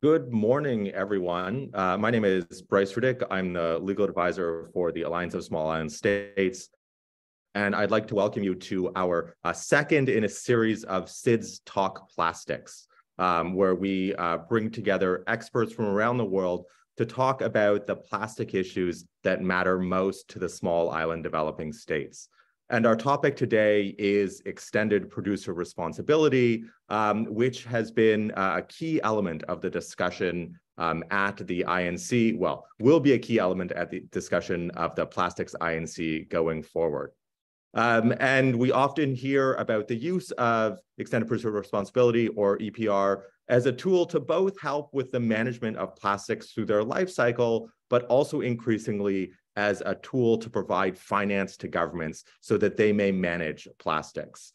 Good morning, everyone. My name is Bryce Riddick. I'm the legal advisor for the Alliance of Small Island States. And I'd like to welcome you to our second in a series of SIDS Talk Plastics, where we bring together experts from around the world to talk about the plastic issues that matter most to the small island developing states. And our topic today is extended producer responsibility, which has been a key element of the discussion at the INC, well, will be a key element at the discussion of the Plastics INC going forward. And we often hear about the use of extended producer responsibility, or EPR, as a tool to both help with the management of plastics through their life cycle, but also increasingly as a tool to provide finance to governments so that they may manage plastics.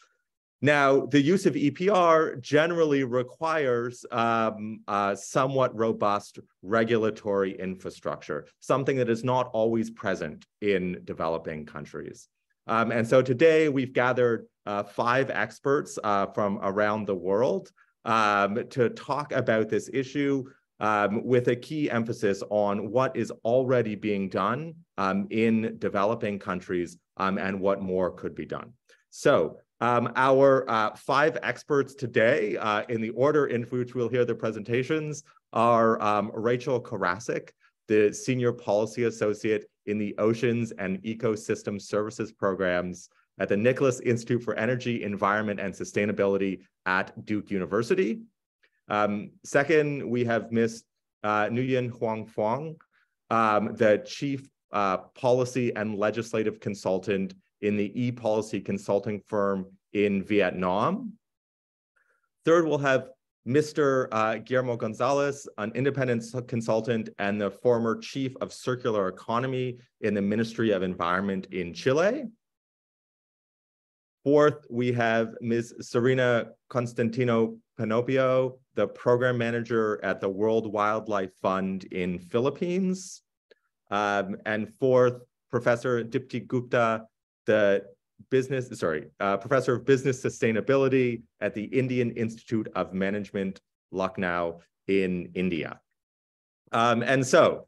Now, the use of EPR generally requires somewhat robust regulatory infrastructure, something that is not always present in developing countries. And so today we've gathered 5 experts from around the world to talk about this issue with a key emphasis on what is already being done in developing countries and what more could be done. So our 5 experts today, in the order in which we'll hear the presentations, are Rachel Karasik, the Senior Policy Associate in the Oceans and Ecosystem Services Programs at the Nicholas Institute for Energy, Environment, and Sustainability at Duke University. Second, we have Ms. Nguyen Huang Phuong, the Chief Policy and Legislative Consultant in the e-policy consulting firm in Vietnam. Third, we'll have Mr. Guillermo Gonzalez, an independent consultant and the former Chief of Circular Economy in the Ministry of Environment in Chile. Fourth, we have Ms. Serena Constantino Panopio, the Program Manager at the World Wildlife Fund in Philippines. And fourth, Professor Dipti Gupta, the Professor of Business Sustainability at the Indian Institute of Management, Lucknow in India. And so,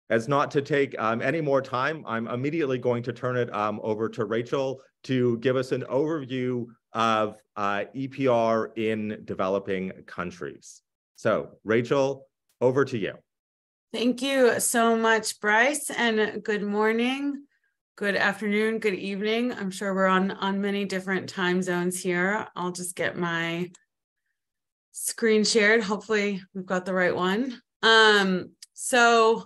as not to take any more time, I'm immediately going to turn it over to Rachel to give us an overview of EPR in developing countries. So, Rachel, over to you. Thank you so much, Bryce, and good morning, good afternoon, good evening. I'm sure we're on many different time zones here. I'll just get my screen shared. Hopefully we've got the right one. So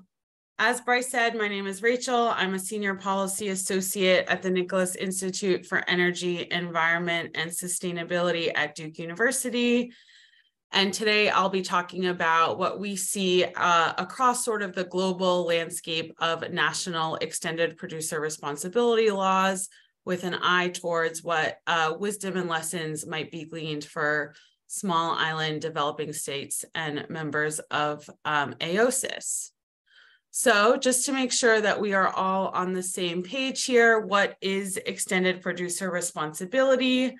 as Bryce said, my name is Rachel. I'm a Senior Policy Associate at the Nicholas Institute for Energy, Environment, and Sustainability at Duke University. And today I'll be talking about what we see across sort of the global landscape of national extended producer responsibility laws, with an eye towards what wisdom and lessons might be gleaned for small island developing states and members of AOSIS. So just to make sure that we are all on the same page here, what is extended producer responsibility?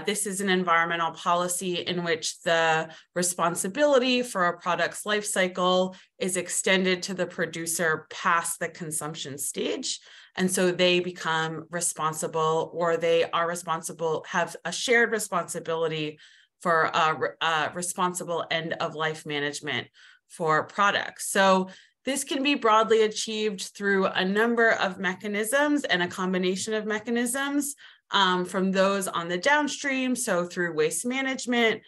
This is an environmental policy in which the responsibility for a product's life cycle is extended to the producer past the consumption stage. And so they become responsible, or they are responsible, have a shared responsibility for a responsible end of life management for products. So this can be broadly achieved through a number of mechanisms and a combination of mechanisms. From those on the downstream, so through waste management,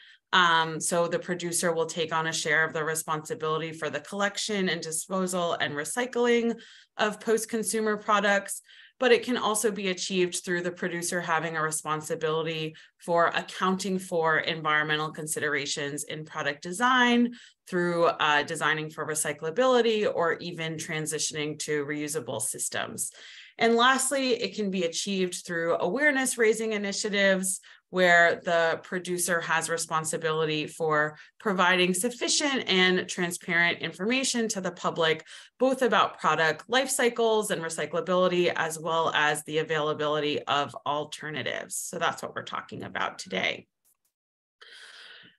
so the producer will take on a share of the responsibility for the collection and disposal and recycling of post-consumer products, but it can also be achieved through the producer having a responsibility for accounting for environmental considerations in product design, through designing for recyclability, or even transitioning to reusable systems. And lastly, it can be achieved through awareness raising initiatives, where the producer has responsibility for providing sufficient and transparent information to the public, both about product life cycles and recyclability, as well as the availability of alternatives. So that's what we're talking about today.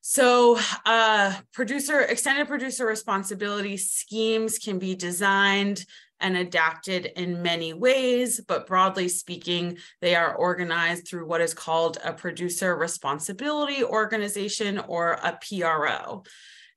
So extended producer responsibility schemes can be designed and adapted in many ways, but broadly speaking, they are organized through what is called a producer responsibility organization, or a PRO.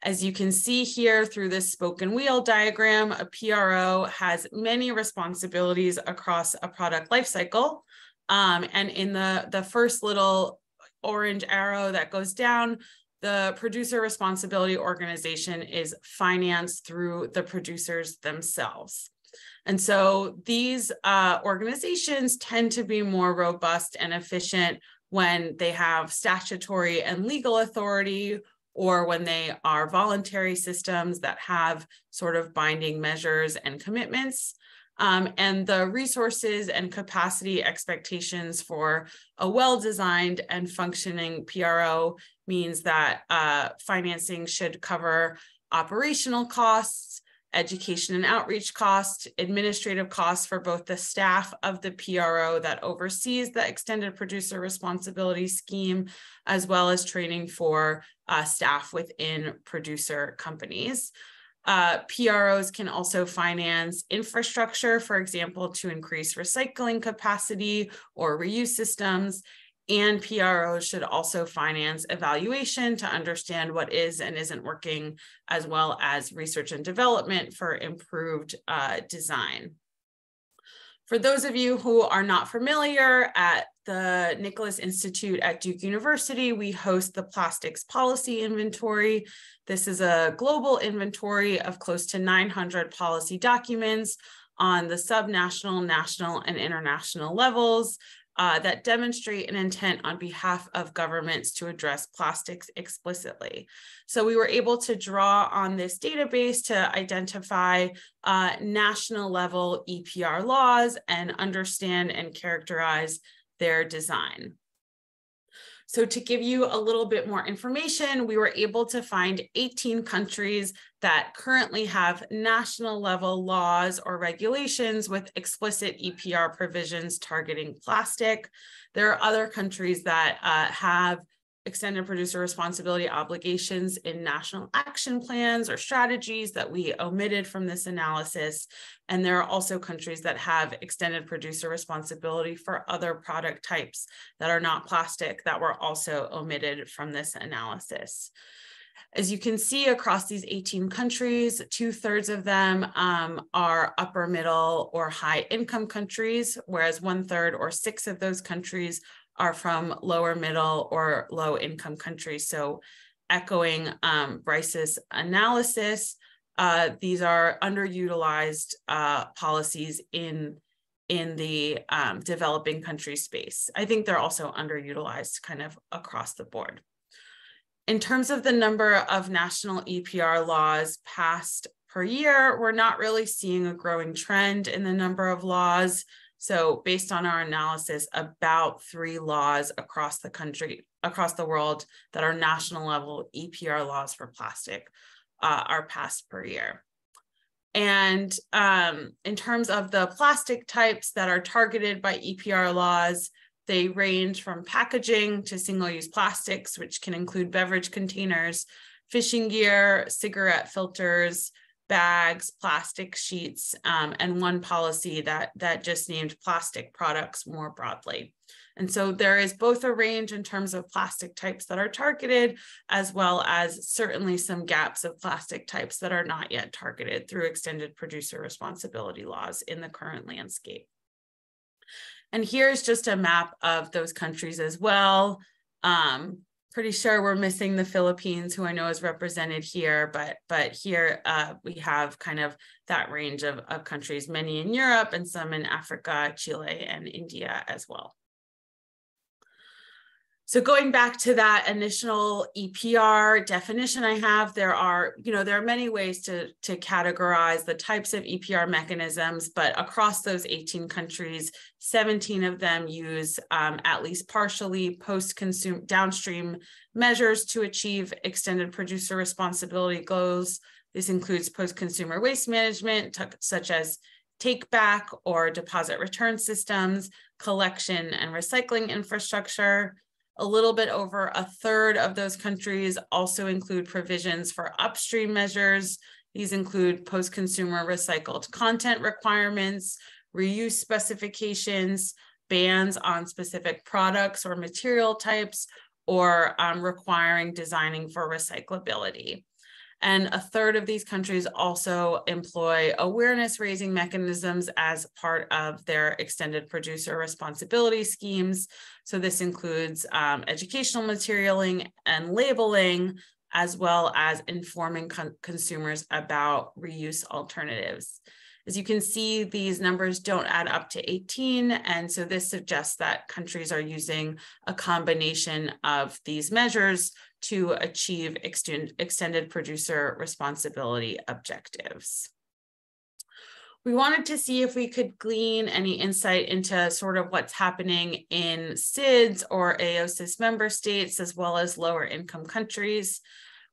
As you can see here through this spoken wheel diagram, a PRO has many responsibilities across a product lifecycle. And in the first little orange arrow that goes down, the producer responsibility organization is financed through the producers themselves. And so these organizations tend to be more robust and efficient when they have statutory and legal authority, or when they are voluntary systems that have sort of binding measures and commitments. And the resources and capacity expectations for a well-designed and functioning PRO means that financing should cover operational costs, education and outreach costs, administrative costs for both the staff of the PRO that oversees the extended producer responsibility scheme, as well as training for staff within producer companies. PROs can also finance infrastructure, for example, to increase recycling capacity or reuse systems. And PROs should also finance evaluation to understand what is and isn't working, as well as research and development for improved design. For those of you who are not familiar, at the Nicholas Institute at Duke University, we host the Plastics Policy Inventory. This is a global inventory of close to 900 policy documents on the subnational, national, and international levels that demonstrate an intent on behalf of governments to address plastics explicitly. So we were able to draw on this database to identify national level EPR laws and understand and characterize their design. So to give you a little bit more information, we were able to find 18 countries that currently have national level laws or regulations with explicit EPR provisions targeting plastic. There are other countries that have extended producer responsibility obligations in national action plans or strategies that we omitted from this analysis. And there are also countries that have extended producer responsibility for other product types that are not plastic that were also omitted from this analysis. As you can see, across these 18 countries, 2/3 of them are upper middle or high income countries, whereas 1/3 or 6 of those countries are from lower middle or low income countries. So echoing Bryce's analysis, these are underutilized policies in the developing country space. I think they're also underutilized kind of across the board. In terms of the number of national EPR laws passed per year, we're not really seeing a growing trend in the number of laws. So based on our analysis, about 3 laws across the country, across the world, that are national level EPR laws for plastic are passed per year. And in terms of the plastic types that are targeted by EPR laws, they range from packaging to single-use plastics, which can include beverage containers, fishing gear, cigarette filters, bags, plastic sheets, and one policy that just named plastic products more broadly. And so there is both a range in terms of plastic types that are targeted, as well as certainly some gaps of plastic types that are not yet targeted through extended producer responsibility laws in the current landscape. And here's just a map of those countries as well. Pretty sure we're missing the Philippines, who I know is represented here, but here we have kind of that range of countries, many in Europe and some in Africa, Chile, and India as well. So going back to that initial EPR definition I have, there are many ways to categorize the types of EPR mechanisms, but across those 18 countries, 17 of them use at least partially post-consumer downstream measures to achieve extended producer responsibility goals. This includes post-consumer waste management, such as take-back or deposit return systems, collection and recycling infrastructure, A little bit over a third of those countries also include provisions for upstream measures. These include post-consumer recycled content requirements, reuse specifications, bans on specific products or material types, or requiring designing for recyclability. And a third of these countries also employ awareness raising mechanisms as part of their extended producer responsibility schemes. So this includes educational materialing and labeling, as well as informing consumers about reuse alternatives. As you can see, these numbers don't add up to 18, and so this suggests that countries are using a combination of these measures to achieve extended producer responsibility objectives. We wanted to see if we could glean any insight into sort of what's happening in SIDS or AOSIS member states, as well as lower income countries.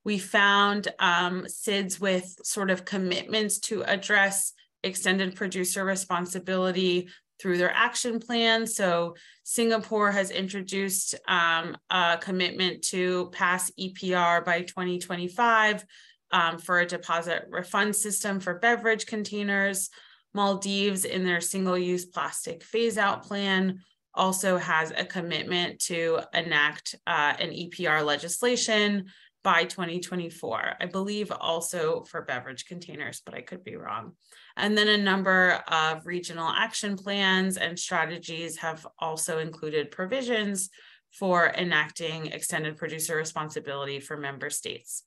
We found SIDS with sort of commitments to address extended producer responsibility through their action plan. So Singapore has introduced a commitment to pass EPR by 2025 for a deposit refund system for beverage containers. Maldives, in their single-use plastic phase-out plan, also has a commitment to enact an EPR legislation by 2024. I believe also for beverage containers, but I could be wrong. And then a number of regional action plans and strategies have also included provisions for enacting extended producer responsibility for member states.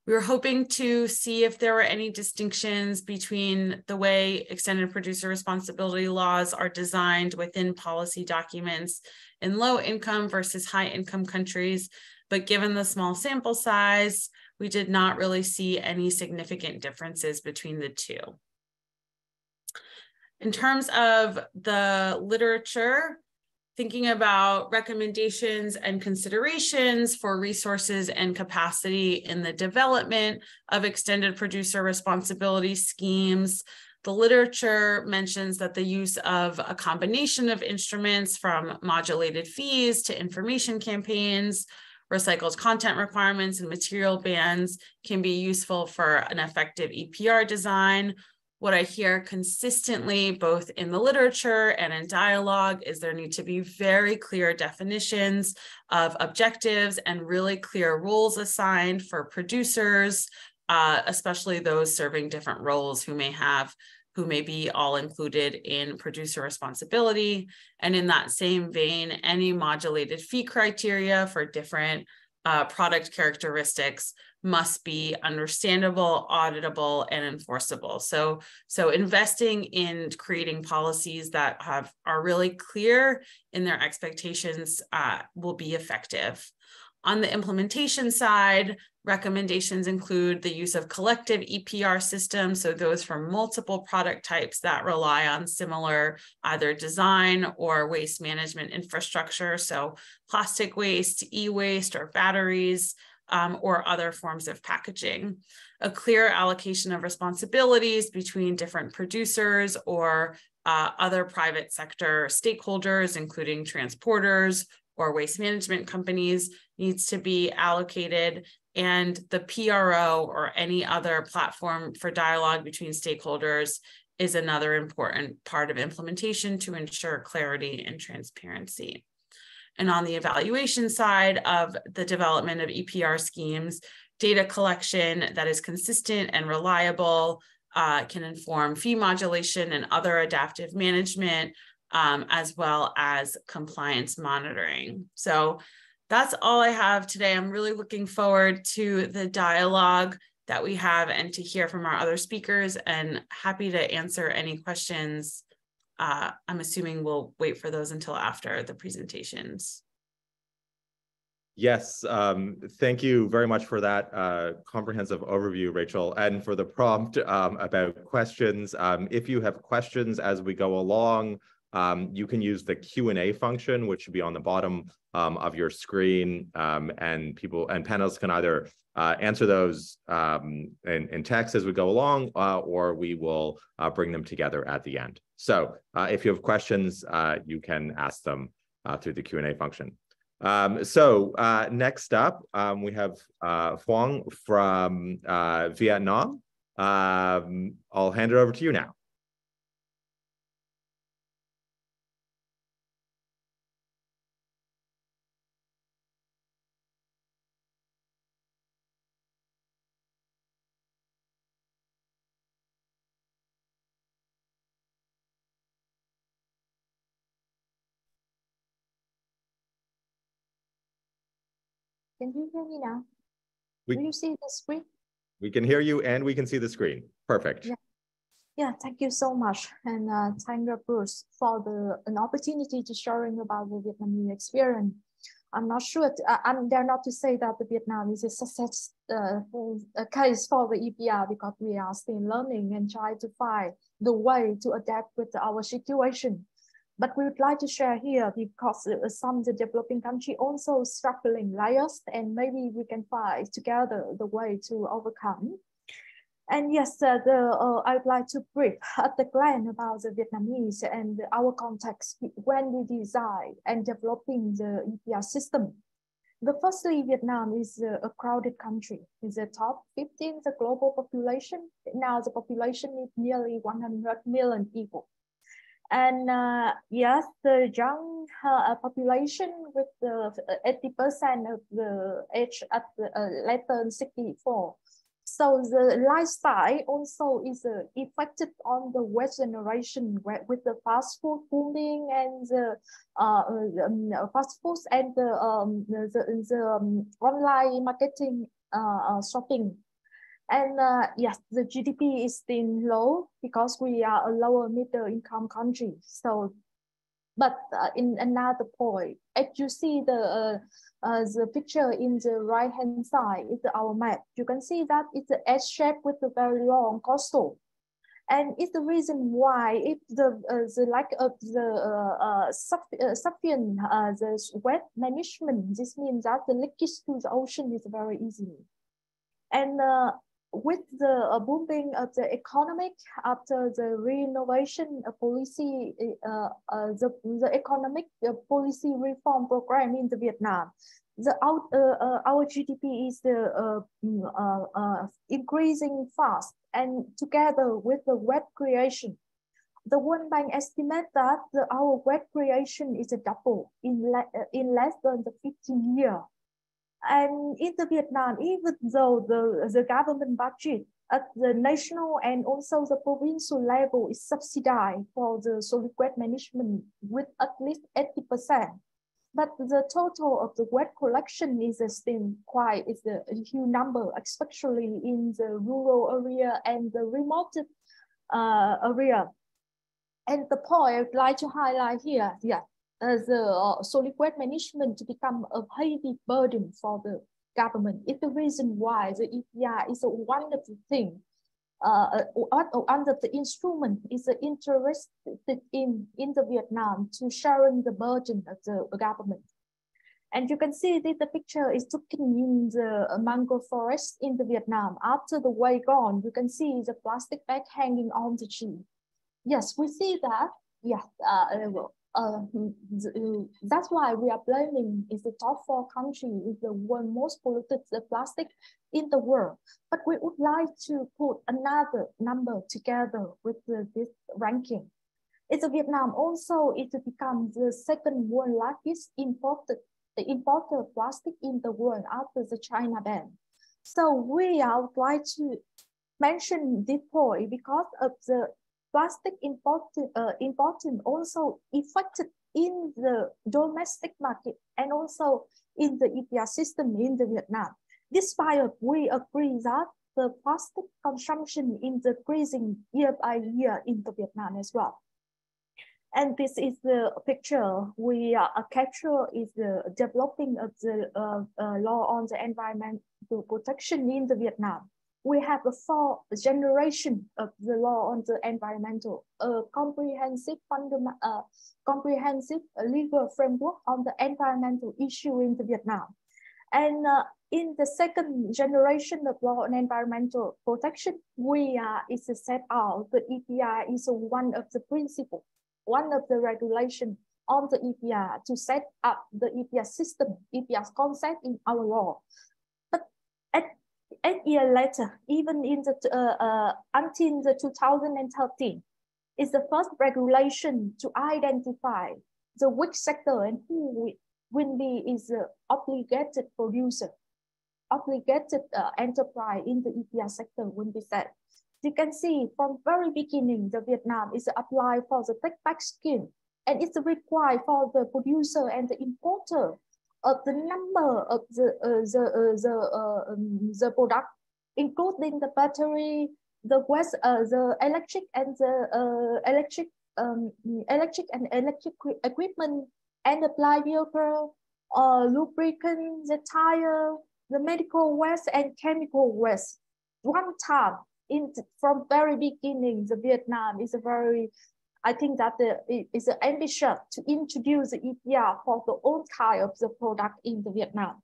We were hoping to see if there were any distinctions between the way extended producer responsibility laws are designed within policy documents in low income versus high income countries. But given the small sample size, we did not really see any significant differences between the two. In terms of the literature, thinking about recommendations and considerations for resources and capacity in the development of extended producer responsibility schemes, the literature mentions that the use of a combination of instruments, from modulated fees to information campaigns, recycled content requirements, and material bans, can be useful for an effective EPR design. What I hear consistently, both in the literature and in dialogue, is there need to be very clear definitions of objectives and really clear roles assigned for producers, especially those serving different roles who may be all included in producer responsibility. And in that same vein, any modulated fee criteria for different product characteristics must be understandable, auditable, and enforceable. So investing in creating policies that are really clear in their expectations will be effective. On the implementation side, recommendations include the use of collective EPR systems, so those for multiple product types that rely on similar either design or waste management infrastructure, so plastic waste, e-waste, or batteries, or other forms of packaging. A clear allocation of responsibilities between different producers or other private sector stakeholders, including transporters or waste management companies, needs to be allocated, and the PRO or any other platform for dialogue between stakeholders is another important part of implementation to ensure clarity and transparency. And on the evaluation side of the development of EPR schemes, data collection that is consistent and reliable can inform fee modulation and other adaptive management, as well as compliance monitoring. So that's all I have today. I'm really looking forward to the dialogue that we have and to hear from our other speakers, and happy to answer any questions. I'm assuming we'll wait for those until after the presentations. Yes, thank you very much for that comprehensive overview, Rachel, and for the prompt about questions. If you have questions as we go along, you can use the Q&A function, which should be on the bottom of your screen, and panelists can either answer those in text as we go along, or we will bring them together at the end. So if you have questions, you can ask them through the Q&A function. Next up, we have Huang from Vietnam. I'll hand it over to you now. Can you hear me now? Do you see the screen? We can hear you and we can see the screen. Perfect. Yeah, thank you so much. And thank you, Bruce, for an opportunity to sharing about the Vietnamese experience. I'm not sure, I'm there not to say that the Vietnam is a success case for the EPR, because we are still learning and try to find the way to adapt with our situation. But we would like to share here, because some of the developing country also struggling like us, and maybe we can find together the way to overcome. And yes, I'd like to brief at the glance about the Vietnamese and our context when we design and developing the EPR system. Firstly, Vietnam is a crowded country. It's the top 15 the global population. Now the population is nearly 100 million people. And yes, the young population with the 80% of the age at less than 64. So the lifestyle also is affected on the West generation with the fast food booming and the fast foods and the online marketing shopping. And yes, the GDP is still low because we are a lower middle income country. So, but in another point, as you see the picture in the right hand side is our map. You can see that it's an S shape with a very long coastal. And it's the reason why if the lack of the sufficient the wet management, this means that the leakage to the ocean is very easy. And with the booming of the economic after the renovation policy, the economic policy reform program in the Vietnam, our GDP is increasing fast, and together with the web creation, the World Bank estimates that our web creation is a double in less than the 15 years. And in the Vietnam, even though the government budget at the national and also the provincial level is subsidized for the solid waste management with at least 80%, but the total of the waste collection is still quite a huge number, especially in the rural area and the remote area. And the point I'd like to highlight here, the solid waste management to become a heavy burden for the government is the reason why the EPR is one of the things under the instrument is interested in the Vietnam to sharing the burden of the government. And you can see that the picture is taken in the mangrove forest in the Vietnam. After the way gone, you can see the plastic bag hanging on the tree. Yes, we see that. Yes, that's why we are blaming is the top 4 country is the one most polluted the plastic in the world. But we would like to put another number together with this ranking. It's Vietnam also it become the second world largest importer of plastic in the world after the China ban. So we would like to mention this point because of the plastic importing also affected in the domestic market and also in the EPR system in the Vietnam. Despite we agree that the plastic consumption is decreasing year by year in the Vietnam as well. And this is the picture we capture is the developing of the law on the environmental protection in the Vietnam. We have a 4 generation of the law on the environmental, comprehensive legal framework on the environmental issue in the Vietnam. And in the second generation of law on environmental protection, we is set out the EPR is one of the principles, one of the regulation on the EPR to set up the EPR system, EPR concept in our law. But 8 years later, even in the until the 2013, is the first regulation to identify the weak sector and who will be is the obligated producer, obligated enterprise in the EPR sector will be set. You can see from very beginning, the Vietnam is applied for the take-back scheme, and it's required for the producer and the importer of the number of the product, including the battery, the electric and the electric and electric equipment, and the ply vehicle, lubricant, the tire, the medical waste and chemical waste. One time from very beginning, the Vietnam is a very, I think that it is ambitious to introduce the EPR for the all kind of the product in the Vietnam.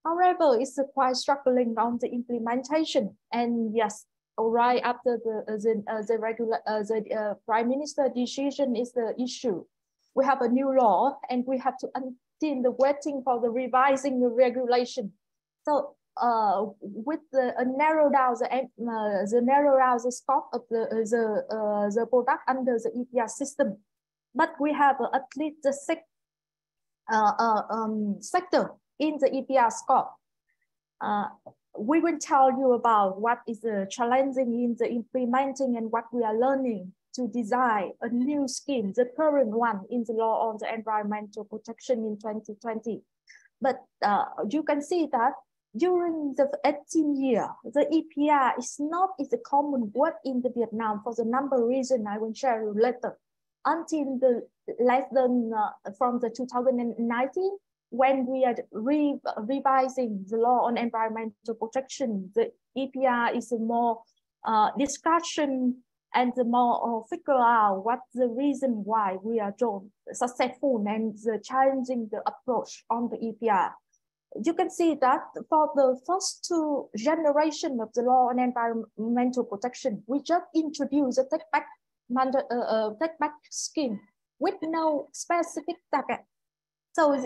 However, it's quite struggling on the implementation. And yes, right after the Prime Minister decision is the issue. We have a new law and we have to until the waiting for the revising the regulation. So with the narrow down the scope of the product under the EPR system, but we have at least the six sector in the EPR scope. We will tell you about what is the challenging in the implementing and what we are learning to design a new scheme, the current one in the law on the environmental protection in 2020. But you can see that during the 18 years, the EPR is not a common word in the Vietnam for the number of reasons I will share you later. Until the less than from the 2019, when we are revising the law on environmental protection, the EPR is a more discussion and the more figure out what the reason why we are successful and challenging the approach on the EPR. You can see that for the first two generations of the law on environmental protection, we just introduced a take-back scheme with no specific target. So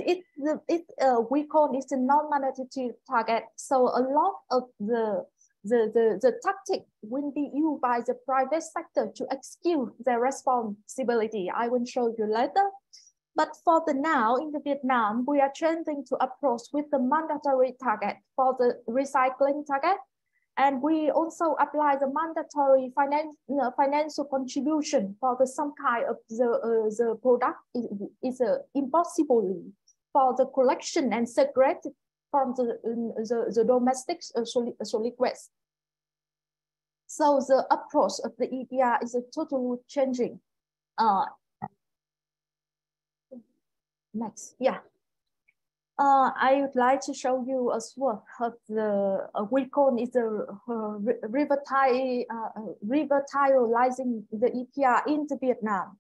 we call it a non-monetary target. So a lot of the tactic will be used by the private sector to execute their responsibility. I will show you later. But for the now in the Vietnam, we are changing to approach with the mandatory target for the recycling target. And we also apply the mandatory financial contribution for some kind of the product is impossible for the collection and segregate from the domestic solid waste. So the approach of the EPR is totally changing. Next, yeah. I would like to show you as well of the we call it the revitalizing the EPR in the Vietnam.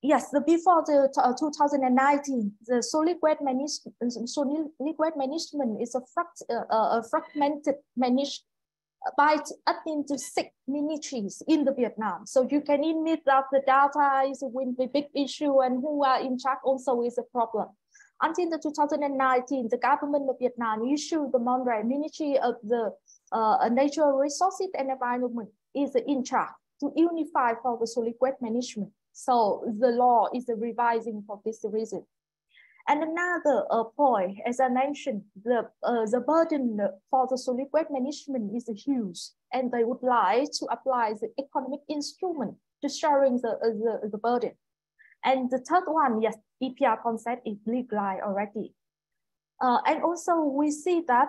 Yes, before the 2019, the solid waste management is a fragmented managed by up into 6 ministries in the Vietnam. So you can admit that the data is will be big issue and who are in charge also is a problem. Until the 2019, the government of Vietnam issued the Monterey Ministry of the Natural Resources and Environment is in charge to unify for the solid waste management. So the law is revising for this reason. And another point, as I mentioned, the burden for the solid waste management is huge, and they would like to apply the economic instrument to sharing the burden. And the third one, yes, EPR concept is legalized already. And also we see that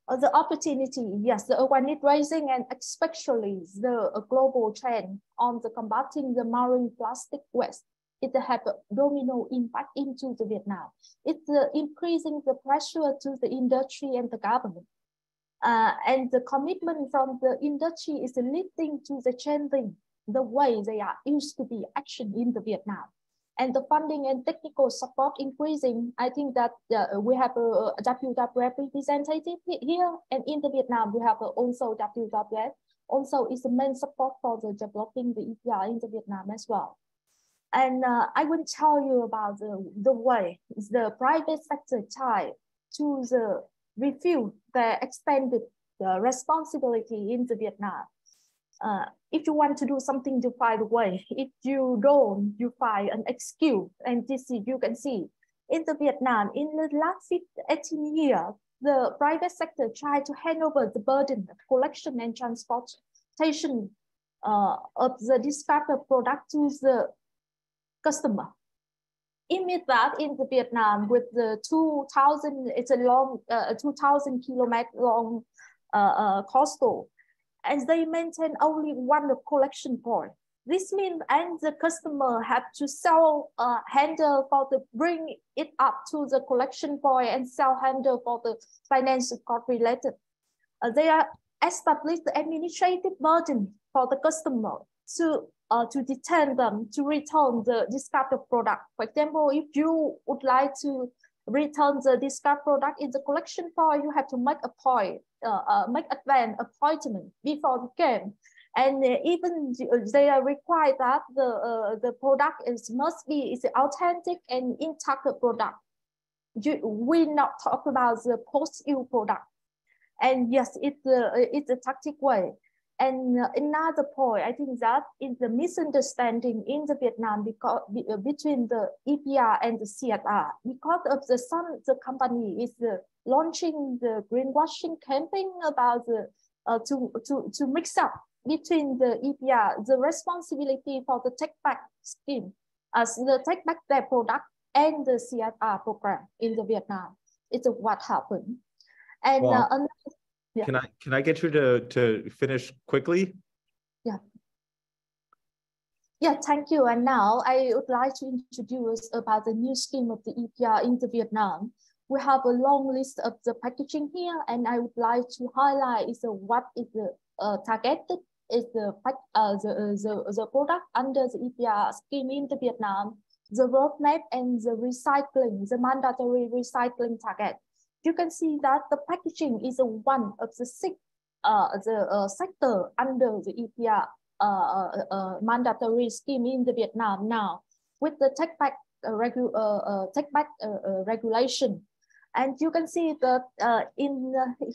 the opportunity, yes, the awareness raising and especially the global trend on the combating the marine plastic waste. It has a domino impact into the Vietnam. It's increasing the pressure to the industry and the government. And the commitment from the industry is leading to the changing the way they are used to be action in the Vietnam. and the funding and technical support increasing. I think that we have a WWF representative here, and in the Vietnam we have also WWF. Also, is the main support for the developing the EPR in the Vietnam as well. And I will tell you about the way the private sector tried to refill their extended responsibility in the Vietnam. If you want to do something, you find a way. If you don't, you find an excuse. And this you can see in the Vietnam in the last 18 years, the private sector tried to hand over the burden of collection and transportation of the discarded product to the customer. Imagine that in the Vietnam with the 2,000, it's a long 2,000 kilometer long coastal, and they maintain only one collection point. This means and the customer have to sell handle for the bring it up to the collection point and sell handle for the financial cost related. They are established the administrative burden for the customer to detain them to return the discarded product. For example, if you would like to return the discarded product in the collection point, you have to make a point, make advance appointment before the game. And even they are required that the product must be authentic and intact product. We not talk about the post-use product. And yes, it's a tactic way. And another point, I think that is the misunderstanding in the Vietnam because between the EPR and the CSR, because of the company is launching the greenwashing campaign about to mix up between the EPR, the responsibility for the take back scheme, as the take back their product and the CSR program in the Vietnam. It's what happened. And well, yeah. Can I get you to finish quickly? Yeah. Yeah, thank you. And now I would like to introduce about the new scheme of the EPR in the Vietnam. We have a long list of the packaging here, and I would like to highlight is what is the targeted is the product under the EPR scheme in the Vietnam, the roadmap and the recycling, the mandatory recycling target. You can see that the packaging is one of the six sector under the EPR mandatory scheme in the Vietnam now, with the take back regulation. And you can see that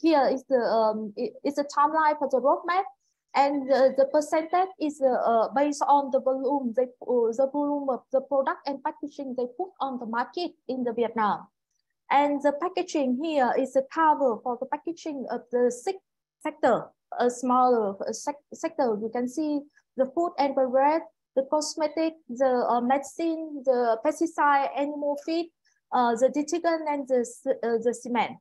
here is it's a timeline for the roadmap, and the percentage is based on the volume the volume of the product and packaging they put on the market in the Vietnam. And the packaging here is a cover for the packaging of the six sector, a smaller sector. You can see the food and beverage, the cosmetic, the medicine, the pesticide, animal feed, the detergent, and the cement.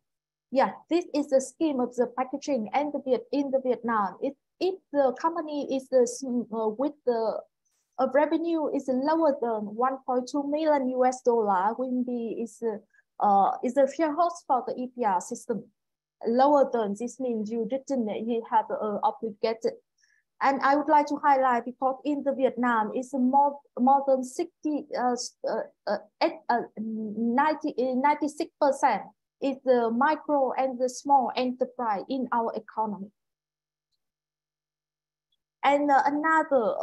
Yeah, this is the scheme of the packaging and in the Vietnam. If the company is with the revenue is lower than 1.2 million US dollar, will be is a fair host for the EPR system. Lower than this means you have obligated. And I would like to highlight because in the Vietnam it's more than 96% is the micro and the small enterprise in our economy. And another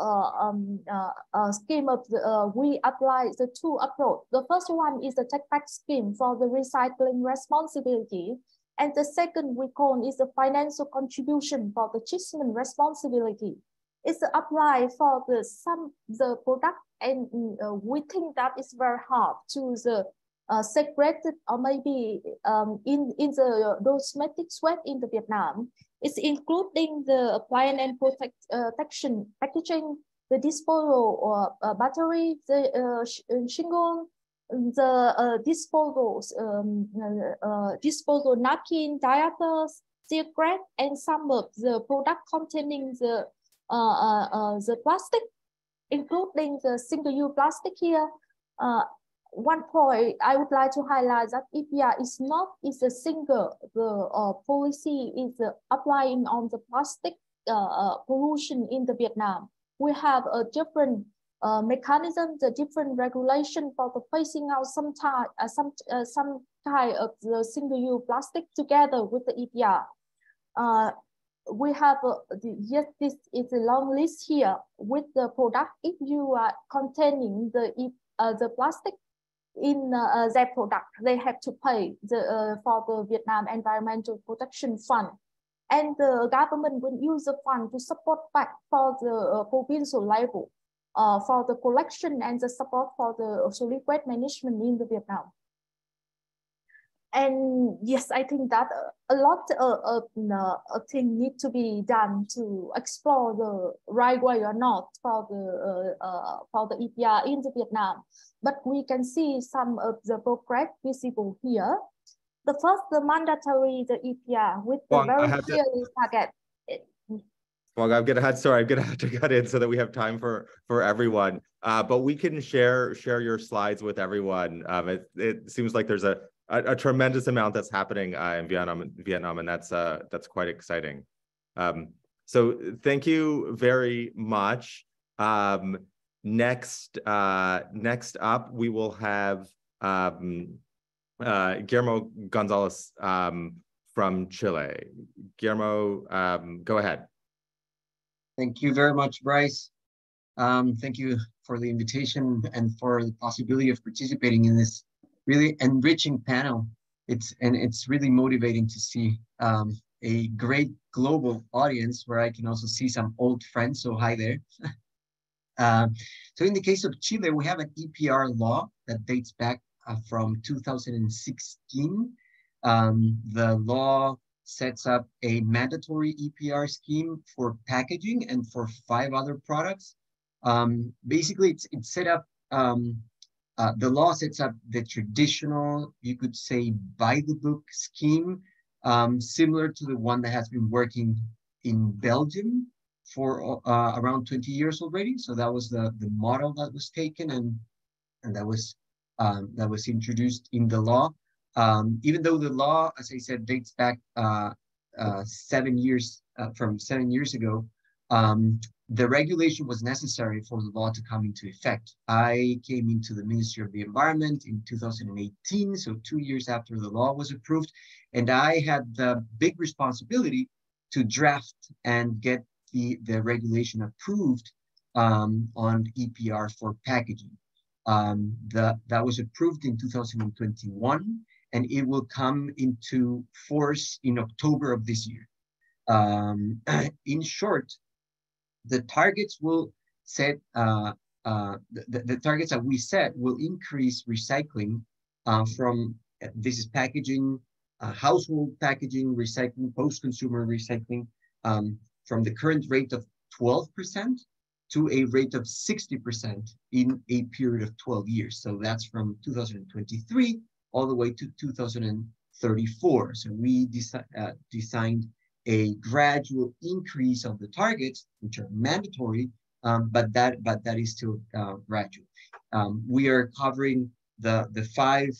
scheme of we apply the two approach. The first one is the take back scheme for the recycling responsibility, and the second we call is the financial contribution for the treatment responsibility. It's applied for the product, and we think that it's very hard to segregated or maybe in the cosmetic sweat in the Vietnam. It's including the appliance and protection packaging, the disposal or battery, the shingle, the disposal napkin, diapers, cigarette, and some of the product containing the plastic, including the single-use plastic here. One point I would like to highlight that EPR is a single policy is applying on the plastic pollution in the Vietnam. We have a different mechanism, the different regulation for the phasing out some kind of the single-use plastic together with the EPR. We have yes, this is a long list here with the product. If you are containing the plastic in their product, they have to pay for the Vietnam Environmental Protection Fund, and the government will use the fund to support back for the provincial level for the collection and the support for the solid waste management in the Vietnam. And yes, I think that a lot of things need to be done to explore the right way or not for the EPR in the Vietnam. But we can see some of the progress visible here. The first, the mandatory, the EPR with the very clear target. Well, I'm gonna have to cut in so that we have time for everyone. But we can share your slides with everyone. It seems like there's a tremendous amount that's happening in Vietnam, and that's quite exciting. So thank you very much. Next up, we will have Guillermo Gonzalez from Chile. Guillermo, go ahead. Thank you very much, Bryce. Thank you for the invitation and for the possibility of participating in this really enriching panel. It's really motivating to see a great global audience where I can also see some old friends. So hi there. So in the case of Chile, we have an EPR law that dates back from 2016. The law sets up a mandatory EPR scheme for packaging and for 5 other products. Basically, it's set up, the law sets up the traditional, you could say, by the book scheme, similar to the one that has been working in Belgium for around 20 years already. So that was the model that was taken and that was introduced in the law. Even though the law, as I said, dates back 7 years from 7 years ago, the regulation was necessary for the law to come into effect. I came into the Ministry of the Environment in 2018, so 2 years after the law was approved, and I had the big responsibility to draft and get the regulation approved on EPR for packaging. That was approved in 2021, and it will come into force in October of this year. In short, the targets will set, the targets that we set will increase recycling from, this is packaging, household packaging, recycling, post-consumer recycling, from the current rate of 12% to a rate of 60% in a period of 12 years. So that's from 2023 all the way to 2034. So we designed a gradual increase of the targets, which are mandatory, but that is still gradual. We are covering the 5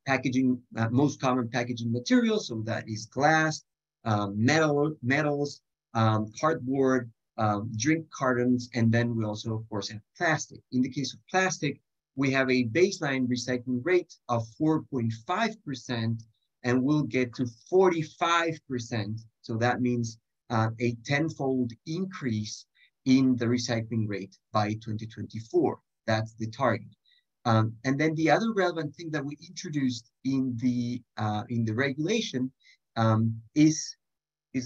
packaging, most common packaging materials. So that is glass, metals, cardboard, drink cartons, and then we also, of course, have plastic. In the case of plastic, we have a baseline recycling rate of 4.5%, and we'll get to 45%. So that means a 10-fold increase in the recycling rate by 2024. That's the target. And then the other relevant thing that we introduced in the regulation is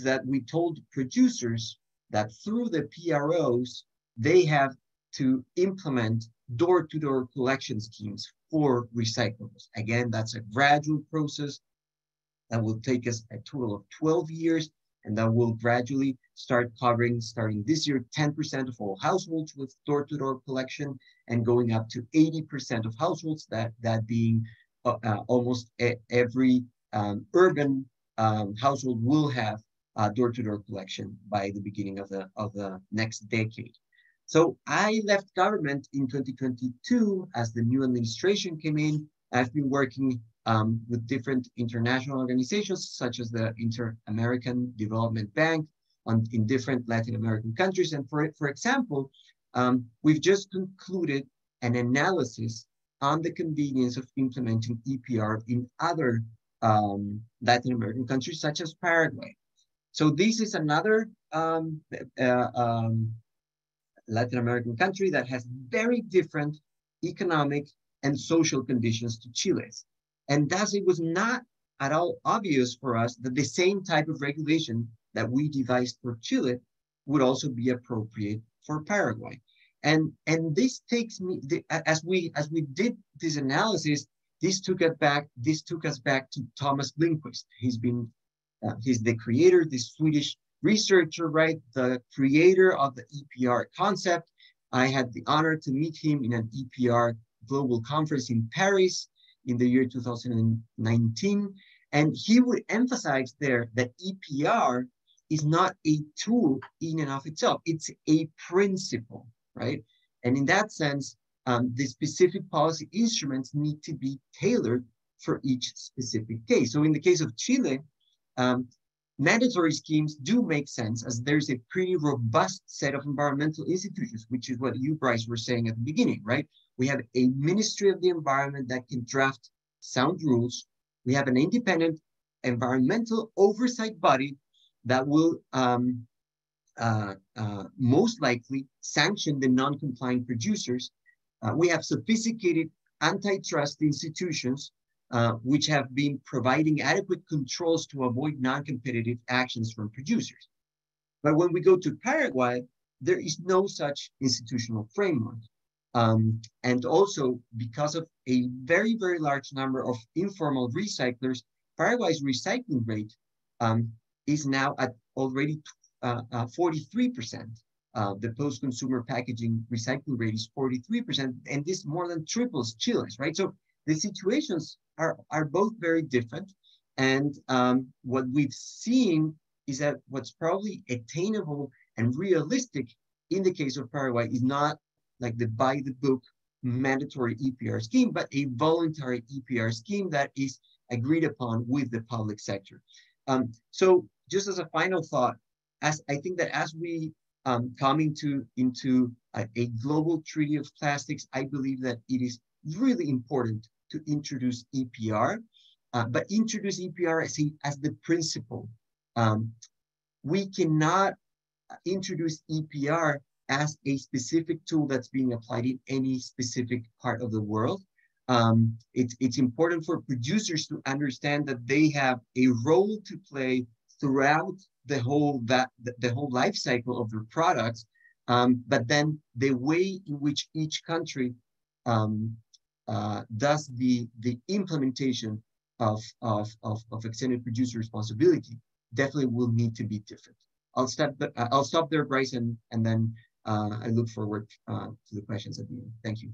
that we told producers that through the PROs, they have to implement door-to-door collection schemes for recyclables. Again, that's a gradual process that will take us a total of 12 years, and that will gradually start covering, starting this year, 10% of all households with door-to-door collection, and going up to 80% of households, that being almost every urban household will have door-to-door collection by the beginning of the next decade. So I left government in 2022 as the new administration came in. I've been working with different international organizations, such as the Inter-American Development Bank, in different Latin American countries. And for example, we've just concluded an analysis on the convenience of implementing EPR in other Latin American countries, such as Paraguay. So this is another Latin American country that has very different economic and social conditions to Chile's. And thus it was not at all obvious for us that the same type of regulation that we devised for Chile would also be appropriate for Paraguay. And this takes me, as we did this analysis, this took us back to Thomas Lindquist. He's the creator, the Swedish researcher, right? The creator of the EPR concept. I had the honor to meet him in an EPR global conference in Paris in the year 2019. And he would emphasize there that EPR is not a tool in and of itself. It's a principle, right? And in that sense, the specific policy instruments need to be tailored for each specific case. So in the case of Chile, mandatory schemes do make sense, as there's a pretty robust set of environmental institutions, which is what you, Bryce, were saying at the beginning, right? We have a Ministry of the Environment that can draft sound rules. We have an independent environmental oversight body that will most likely sanction the non-compliant producers. We have sophisticated antitrust institutions which have been providing adequate controls to avoid non-competitive actions from producers. But when we go to Paraguay, there is no such institutional framework. And also, because of a very, very large number of informal recyclers, Paraguay's recycling rate is now at already 43%. The post-consumer packaging recycling rate is 43%, and this more than triples Chile's, right? So the situations are both very different. And what we've seen is that what's probably attainable and realistic in the case of Paraguay is not like the by-the-book mandatory EPR scheme, but a voluntary EPR scheme that is agreed upon with the public sector. So just as a final thought, as I think that as we come into a global treaty of plastics, I believe that it is really important to introduce EPR, but introduce EPR as the principle. We cannot introduce EPR as a specific tool that's being applied in any specific part of the world. It's important for producers to understand that they have a role to play throughout the whole life cycle of their products, but then the way in which each country does the implementation of extended producer responsibility definitely will need to be different. I'll stop there, Bryce, and then I look forward to the questions at the end. Thank you.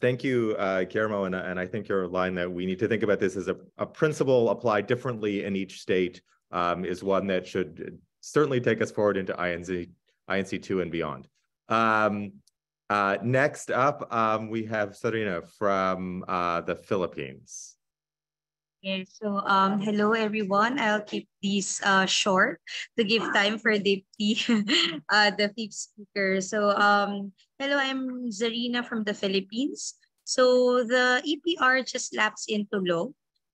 Thank you, Guillermo, and I think your line that we need to think about this as a principle applied differently in each state is one that should certainly take us forward into INC2 and beyond. Next up, we have Serena from the Philippines. Okay, so hello everyone. I'll keep these short to give time for the fifth speaker. So hello, I'm Zarina from the Philippines. So the EPR just lapsed into law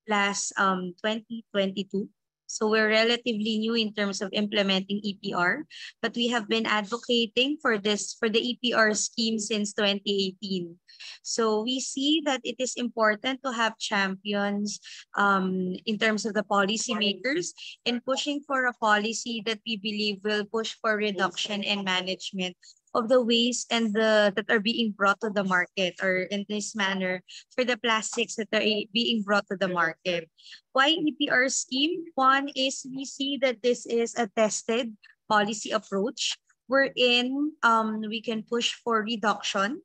last 2022. So we're relatively new in terms of implementing EPR, but we have been advocating for the EPR scheme since 2018. So we see that it is important to have champions in terms of the policymakers in pushing for a policy that we believe will push for reduction and management of the waste and that are being brought to the market, or in this manner, for the plastics that are being brought to the market. Why EPR scheme? One is we see that this is a tested policy approach wherein we can push for reduction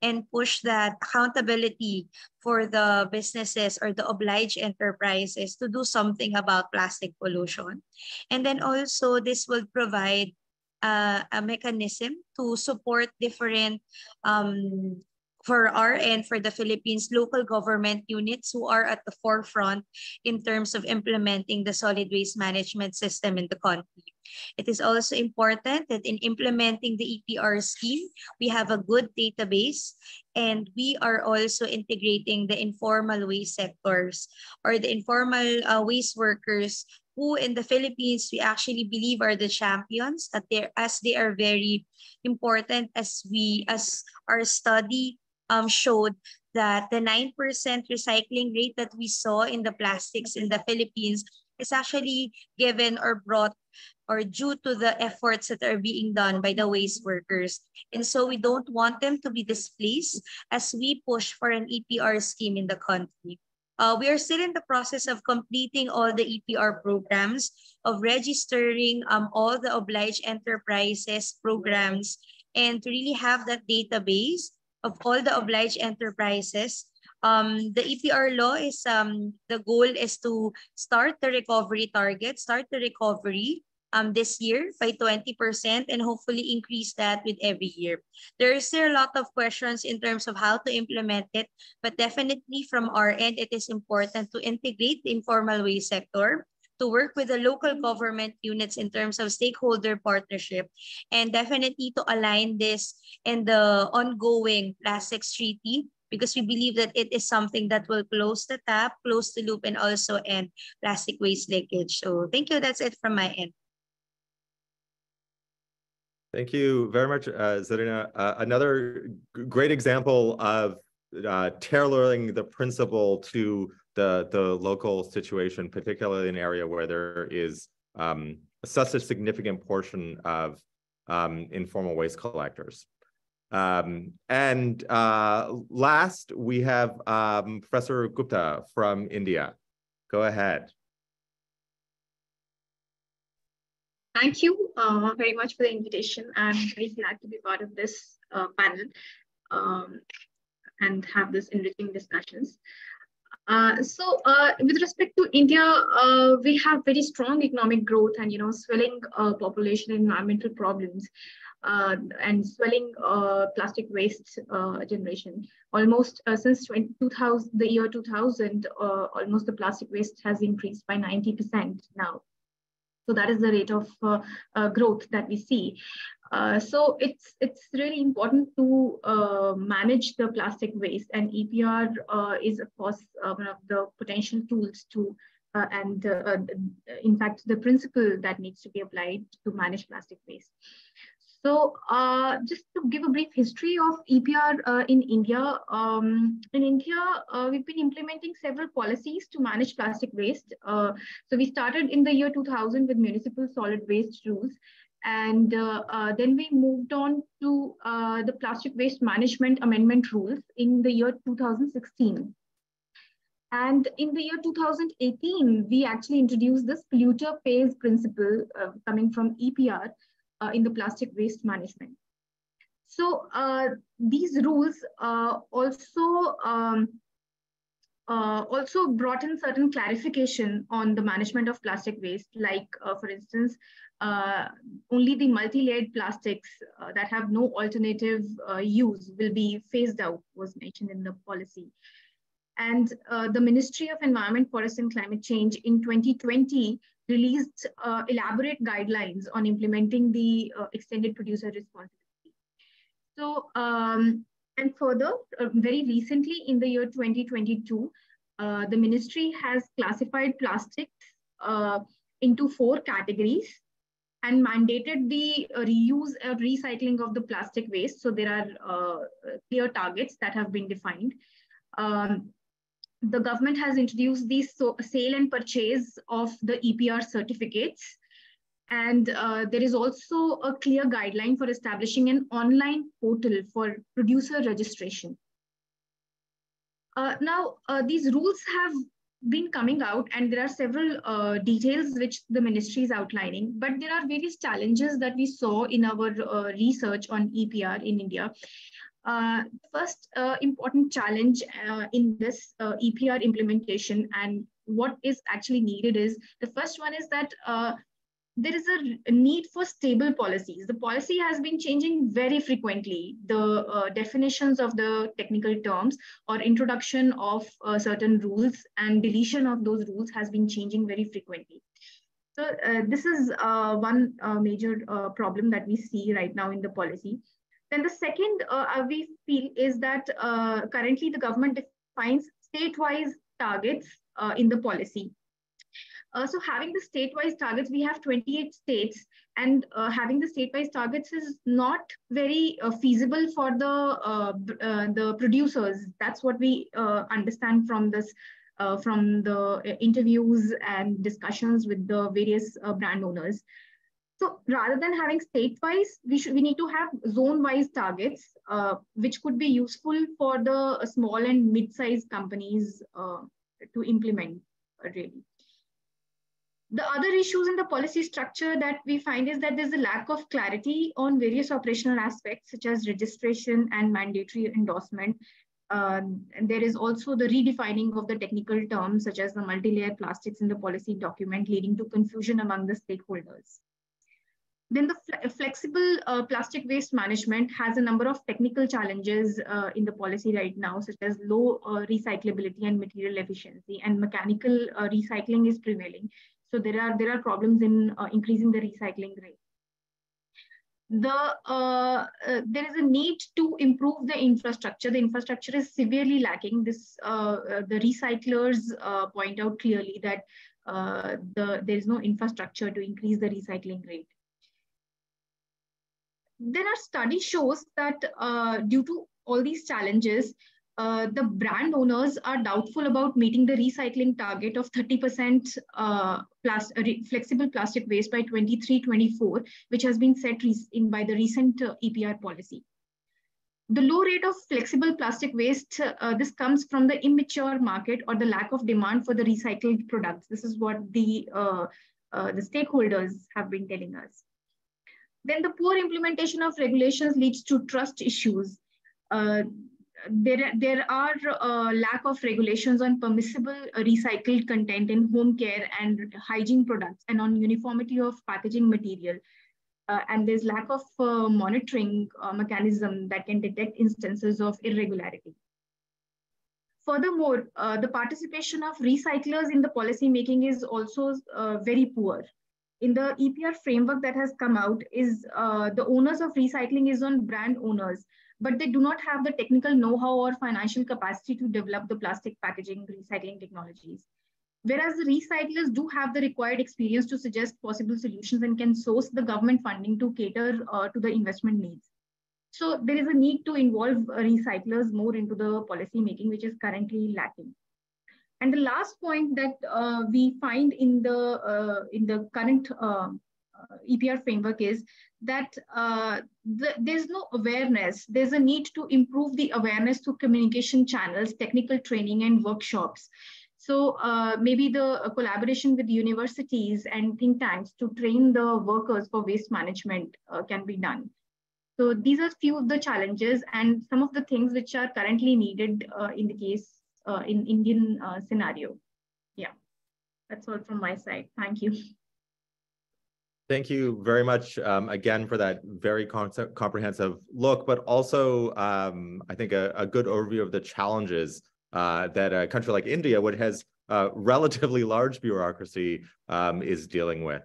and push that accountability for the businesses or the obliged enterprises to do something about plastic pollution. And then also this will provide a mechanism to support different for our end, for the Philippines, local government units who are at the forefront in terms of implementing the solid waste management system in the country. It is also important that in implementing the EPR scheme, we have a good database, and we are also integrating the informal waste sectors or the informal waste workers who in the Philippines we actually believe are the champions, that as they are very important, as our study showed that the 9% recycling rate that we saw in the plastics in the Philippines is actually given or brought or due to the efforts that are being done by the waste workers. And so we don't want them to be displaced as we push for an EPR scheme in the country. We are still in the process of completing all the EPR programs, of registering all the obliged enterprises programs, and to really have that database of all the obliged enterprises. The EPR law is, the goal is to start the recovery target, start the recovery this year by 20% and hopefully increase that with every year. There is still a lot of questions in terms of how to implement it, but definitely from our end, it is important to integrate the informal waste sector, to work with the local government units in terms of stakeholder partnership, and definitely to align this in the ongoing plastics treaty, because we believe that it is something that will close the tap, close the loop, and also end plastic waste leakage. So thank you. That's it from my end. Thank you very much, Zarina. Another great example of tailoring the principle to the local situation, particularly in an area where there is such a significant portion of informal waste collectors. Last, we have Professor Gupta from India. Go ahead. Thank you very much for the invitation. I'm very glad to be part of this panel and have this enriching discussions. With respect to India, we have very strong economic growth and swelling population and environmental problems and swelling plastic waste generation. Almost since the year 2000, almost the plastic waste has increased by 90% now. So that is the rate of growth that we see. So it's really important to manage the plastic waste, and EPR is of course one of the potential tools to in fact the principle that needs to be applied to manage plastic waste. So just to give a brief history of EPR in India. We've been implementing several policies to manage plastic waste. So we started in the year 2000 with municipal solid waste rules. And then we moved on to the plastic waste management amendment rules in the year 2016. And in the year 2018, we actually introduced this polluter pays principle coming from EPR in the plastic waste management. So these rules also brought in certain clarification on the management of plastic waste, like for instance, only the multi-layered plastics that have no alternative use will be phased out, was mentioned in the policy. And the Ministry of Environment, Forest and Climate Change in 2020 released elaborate guidelines on implementing the extended producer responsibility. So, and further, very recently in the year 2022, the ministry has classified plastics into 4 categories and mandated the reuse or recycling of the plastic waste. So there are clear targets that have been defined. The government has introduced the sale and purchase of the EPR certificates. And there is also a clear guideline for establishing an online portal for producer registration. Now, these rules have been coming out, and there are several details which the ministry is outlining, but there are various challenges that we saw in our research on EPR in India. First important challenge in this EPR implementation and what is actually needed is, the first one is that there is a need for stable policies. The policy has been changing very frequently. The definitions of the technical terms or introduction of certain rules and deletion of those rules has been changing very frequently. So this is one major problem that we see right now in the policy. Then the second we feel is that currently the government defines state-wise targets in the policy. So having the state-wise targets, we have 28 states, and having the state-wise targets is not very feasible for the producers. That's what we understand from this, from the interviews and discussions with the various brand owners. So rather than having state-wise, we need to have zone-wise targets, which could be useful for the small and mid-sized companies to implement really. The other issues in the policy structure that we find is that there's a lack of clarity on various operational aspects, such as registration and mandatory endorsement. And there is also the redefining of the technical terms, such as the multi-layer plastics in the policy document, leading to confusion among the stakeholders. Then the flexible plastic waste management has a number of technical challenges in the policy right now, such as low recyclability and material efficiency, and mechanical recycling is prevailing. So there are problems in increasing the recycling rate. There is a need to improve the infrastructure. The infrastructure is severely lacking. This the recyclers point out clearly that there is no infrastructure to increase the recycling rate. Then our study shows that due to all these challenges, the brand owners are doubtful about meeting the recycling target of 30% flexible plastic waste by 23-24, which has been set by the recent EPR policy. The low rate of flexible plastic waste, this comes from the immature market or the lack of demand for the recycled products. This is what the stakeholders have been telling us. Then the poor implementation of regulations leads to trust issues. There are lack of regulations on permissible recycled content in home care and hygiene products, and on uniformity of packaging material. And there's lack of monitoring mechanism that can detect instances of irregularity. Furthermore, the participation of recyclers in the policy making is also very poor. In the EPR framework that has come out, is the owners of recycling is on brand owners, but they do not have the technical know-how or financial capacity to develop the plastic packaging recycling technologies. Whereas the recyclers do have the required experience to suggest possible solutions and can source the government funding to cater to the investment needs. So there is a need to involve recyclers more into the policy making, which is currently lacking. And the last point that we find in the current EPR framework is that there's no awareness. There's a need to improve the awareness through communication channels, technical training, and workshops. So maybe the collaboration with universities and think tanks to train the workers for waste management can be done. So these are few of the challenges and some of the things which are currently needed in the case in Indian scenario. Yeah, that's all from my side. Thank you. Thank you very much again for that very comprehensive look, but also I think a good overview of the challenges that a country like India, which has relatively large bureaucracy, is dealing with.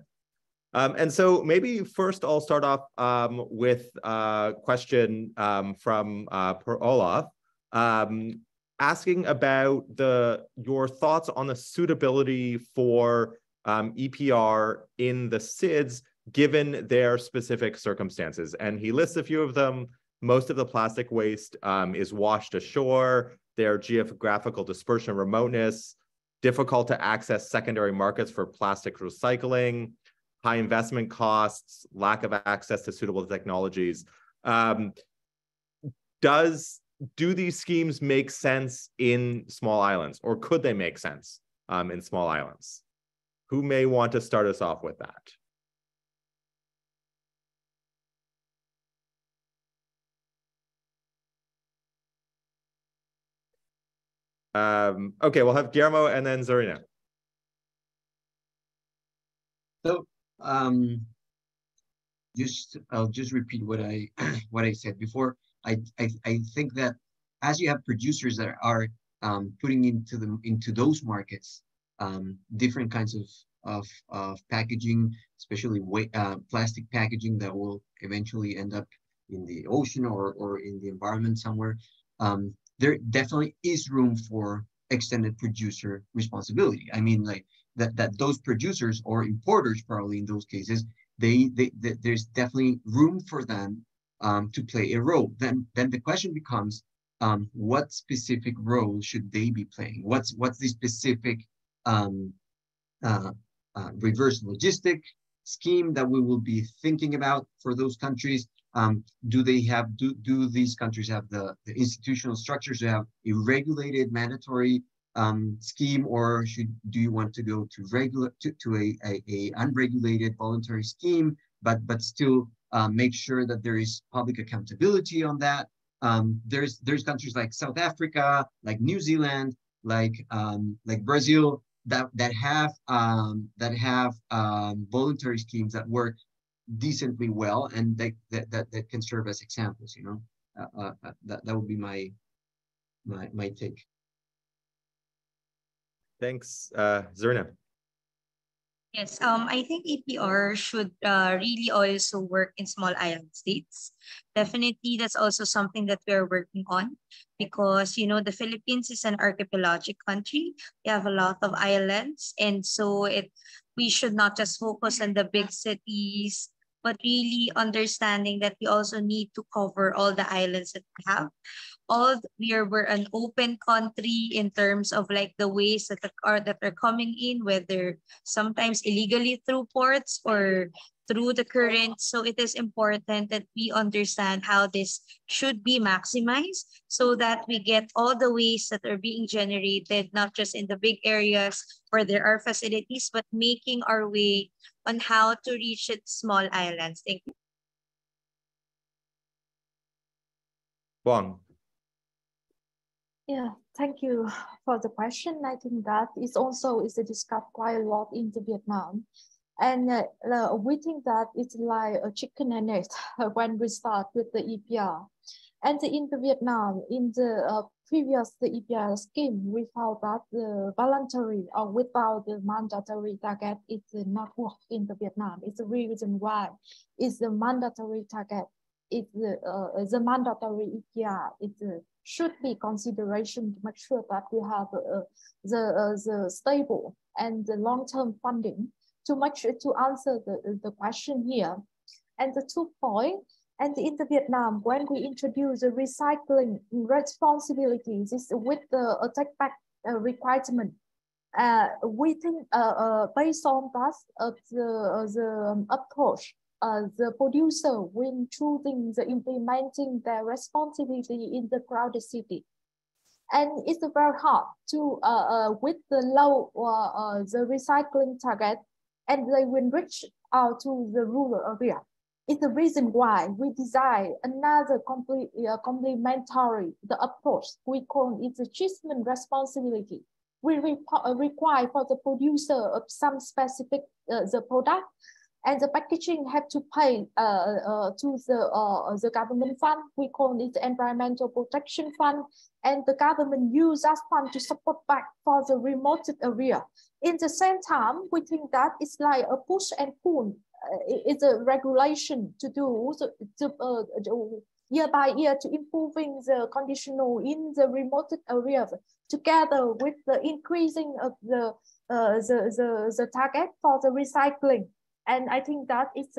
And so maybe first I'll start off with a question from Per Olaf, asking about your thoughts on the suitability for EPR in the SIDS, given their specific circumstances. And he lists a few of them. Most of the plastic waste is washed ashore, their geographical dispersion and remoteness, difficult to access secondary markets for plastic recycling, high investment costs, lack of access to suitable technologies. Do these schemes make sense in small islands, or could they make sense in small islands? Who may want to start us off with that? Okay, we'll have Guillermo and then Zarina. So I'll just repeat what I what I said before. I think that as you have producers that are putting into those markets different kinds of packaging, especially plastic packaging that will eventually end up in the ocean or in the environment somewhere. There definitely is room for extended producer responsibility. I mean, like that those producers or importers, probably in those cases, there's definitely room for them to play a role. Then the question becomes, what specific role should they be playing? What's the specific reverse logistic scheme that we will be thinking about for those countries? Do these countries have the institutional structures to have a regulated mandatory scheme, or do you want to go to a unregulated voluntary scheme, but still make sure that there is public accountability on that? There's countries like South Africa, like New Zealand, like Brazil that have voluntary schemes that work decently well, and that can serve as examples. You know, that would be my take. Thanks, Zarina. Yes, I think APR should really also work in small island states. Definitely, that's also something that we're working on because, you know, the Philippines is an archipelagic country. We have a lot of islands. And so we should not just focus on the big cities, but really understanding that we also need to cover all the islands that we have. We're an open country in terms of like the ways that are coming in, whether sometimes illegally through ports or through the current. So it is important that we understand how this should be maximized so that we get all the waste that are being generated, not just in the big areas where there are facilities, but making our way on how to reach its small islands. Thank you. Wong. Yeah, thank you for the question. I think that is also discussed quite a lot in the Vietnam. And we think that it's like a chicken and egg when we start with the EPR. And in the Vietnam, in the previous EPR scheme, we found that the voluntary or without the mandatory target is not work in the Vietnam. It's the reason why it's the mandatory target. It's the mandatory EPR. It should be consideration to make sure that we have the stable and the long-term funding to make sure to answer the question here. And the 2 points, and in the Vietnam, when we introduce the recycling responsibilities with the take back requirement, we think based on that, the approach, the producer when choosing the implementing their responsibility in the crowded city. And it's very hard to, with the low the recycling target, and they will reach out to the rural area. It's the reason why we design another complementary the approach. We call it the achievement responsibility. We require for the producer of some specific the product, and the packaging have to pay to the government fund. We call it the environmental protection fund, and the government use that fund to support back for the remote area. In the same time, we think that it's like a push and pull. It's a regulation to do year by year to improving the conditional in the remote areas, together with the increasing of the target for the recycling. And I think that it's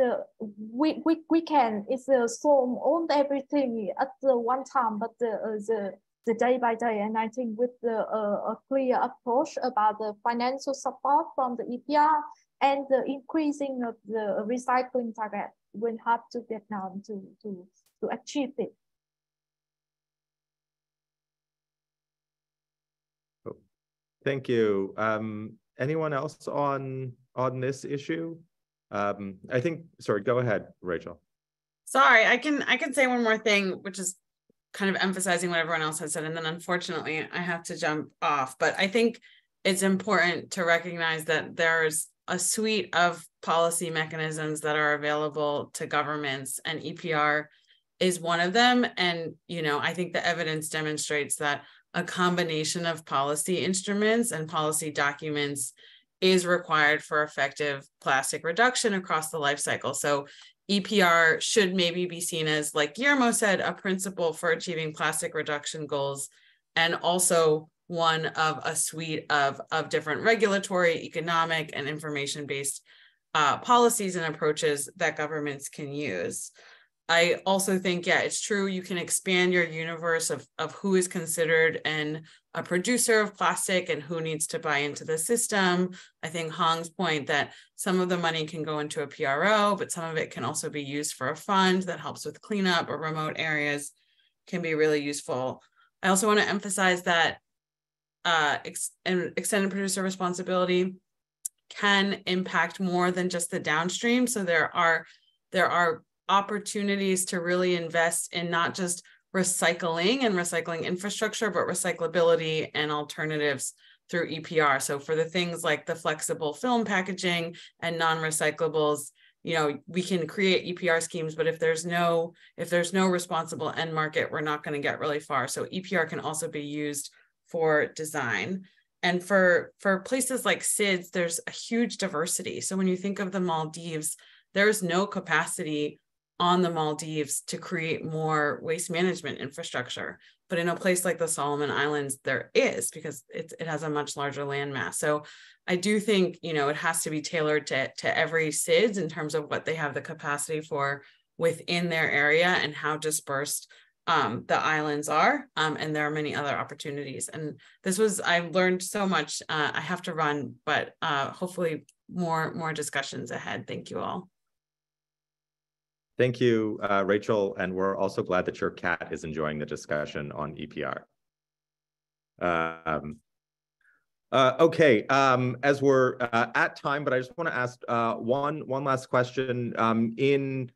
we can solve all everything at the one time, but the day by day. And I think with a clear approach about the financial support from the EPR and the increasing of the recycling target, will help to Vietnam to achieve it. Thank you. Anyone else on this issue? I think, sorry, go ahead, Rachel. Sorry, I can say one more thing, which is kind of emphasizing what everyone else has said, and then unfortunately I have to jump off. But I think it's important to recognize that there's a suite of policy mechanisms that are available to governments, and EPR is one of them. And, you know, I think the evidence demonstrates that a combination of policy instruments and policy documents is required for effective plastic reduction across the life cycle. So EPR should maybe be seen as, like Guillermo said, a principle for achieving plastic reduction goals, and also one of a suite of different regulatory, economic, and information-based policies and approaches that governments can use. I also think, yeah, it's true, you can expand your universe of who is considered a producer of plastic and who needs to buy into the system. I think Hong's point that some of the money can go into a PRO, but some of it can also be used for a fund that helps with cleanup or remote areas can be really useful. I also want to emphasize that extended producer responsibility can impact more than just the downstream. So there are opportunities to really invest in not just recycling and recycling infrastructure, but recyclability and alternatives through EPR. So for the things like the flexible film packaging and non-recyclables, you know, we can create EPR schemes, but if there's no responsible end market, we're not going to get really far. So EPR can also be used for design. And for places like SIDS, there's a huge diversity. So when you think of the Maldives, there's no capacity on the Maldives to create more waste management infrastructure. But in a place like the Solomon Islands, there is, because it has a much larger landmass. So I do think, you know, it has to be tailored to every SIDS in terms of what they have the capacity for within their area and how dispersed the islands are. And there are many other opportunities. And I've learned so much. I have to run, but hopefully more discussions ahead. Thank you all. Thank you, Rachel, and we're also glad that your cat is enjoying the discussion on EPR. Okay, as we're at time, but I just want to ask one last question. In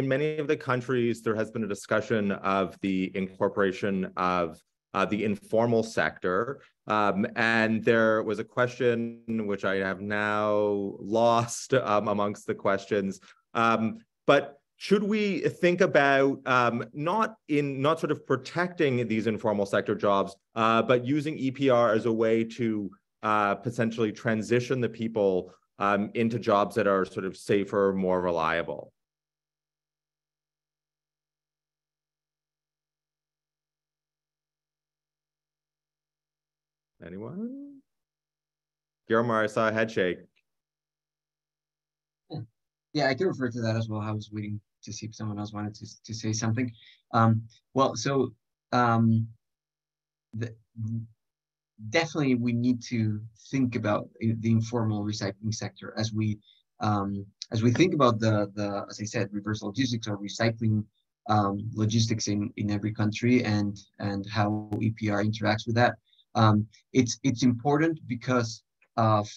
many of the countries, there has been a discussion of the incorporation of the informal sector, and there was a question which I have now lost amongst the questions, but should we think about not sort of protecting these informal sector jobs, but using EPR as a way to potentially transition the people into jobs that are sort of safer, more reliable? Anyone? Guillermo, I saw a head shake. Yeah, I can refer to that as well. I was waiting to see if someone else wanted to say something. Definitely we need to think about the informal recycling sector as we think about the as I said, reverse logistics or recycling logistics in every country, and how EPR interacts with that. It's important because of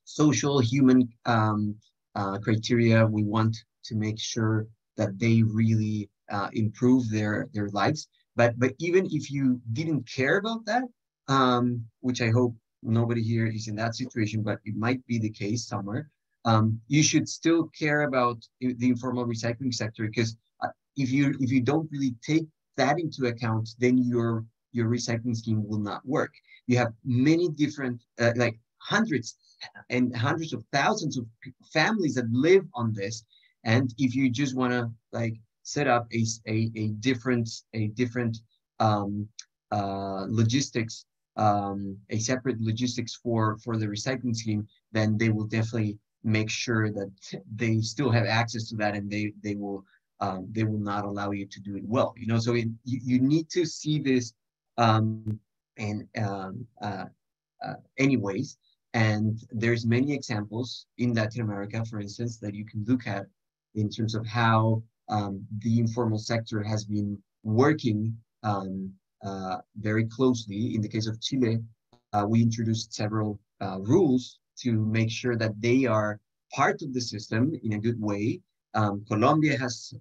social human criteria. We want to make sure that they really improve their lives. But even if you didn't care about that, which I hope nobody here is in that situation, but it might be the case somewhere, you should still care about the informal recycling sector, because if you don't really take that into account, then your recycling scheme will not work. You have many different, like hundreds and hundreds of thousands of families that live on this, and if you just want to like set up a different logistics, a separate logistics for the recycling scheme, then they will definitely make sure that they still have access to that, and they will not allow you to do it well. You know, so you need to see this anyways. And there's many examples in Latin America, for instance, that you can look at in terms of how the informal sector has been working very closely. In the case of Chile, we introduced several rules to make sure that they are part of the system in a good way. Colombia has